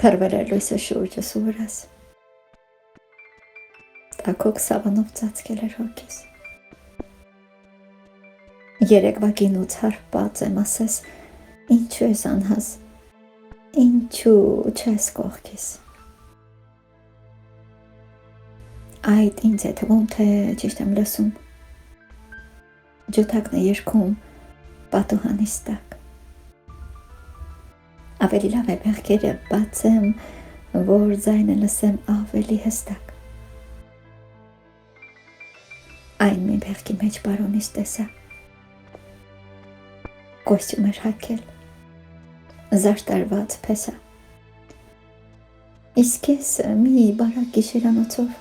Փրվել էր լույսը շուրջս ու վրաս։ Տաքոք սավանով ծածկել էր հոգիս։ Երեկվա գինուց հարբած եմ, ասես, ինչու ես անհաս, ինչու չես կողքիս։ Այդ ինձ է թվում, թե ճիշտ եմ լսում։ Ջութակն է երգում պատուհանիս տակ։ Ավելի լավ է բեղկերը բացեմ, որ ձայնը լսեմ ավելի հստակ։ Այն մի բեղկի մեջ պարոնից տեսա։ Կոստյում էր հագել, զարդարված փեսա։ Իսկ ես մի բարակ գիշերանոցով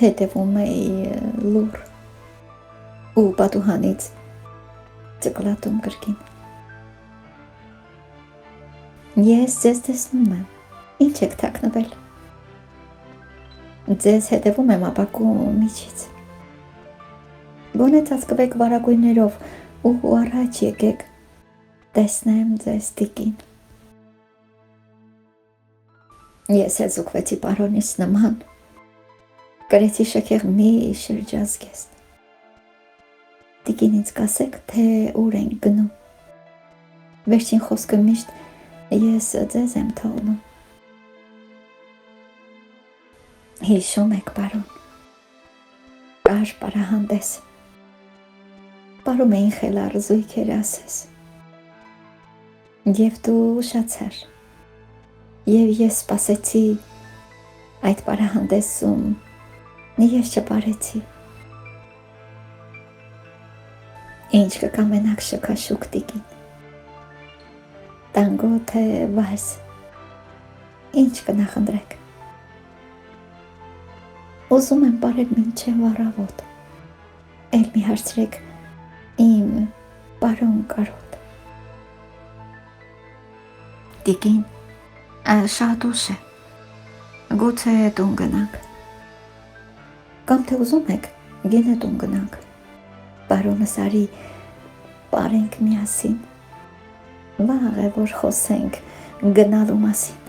հետևում էի լուռ ու պատուհանից ճկլատում կրկին։ Ես ձեզ տեսնում եմ, ինչ եք թաքնվել։ Ձեզ հետևում եմ ապակու միջից։ Գոնե ծածկվեք վարագույրներով ու առաջ եկեք, տեսնեմ ձեզ տիկին։ Ես էլ զուգվեցի պարոնից նման, կրեցի շքեղ մի շրջազգեստ։ Տիկին ինձ կասեք, թե ուր ենք գնում։ Վերջին խոսքը միշտ ես ձեզ եմ թողնում։ Հիշում եք, պարոն, կար պարահանդես։ Պարում էին խելառ զույգեր ասես։ Եվ դու ուշացար։ Եվ ես սպասեցի այդ պարահանդեսում, ես չպարեցի։ Ինչ կկամենաք շքաշուկ տիկին։ Տանգո թե վայս, ինչ կնախնդրեք։ Ուզում եմ պարել մինչև առավոտ, էլ մի հարցրեք իմ պարոն կարոտ։ Տիկին, շատ ուշ է, գուցե տուն գնանք։ Կամ թե ուզում եք գինե տուն գնանք, պարոնս արի պարենք միասին, վաղ է որ խոսենք գնալու մասին։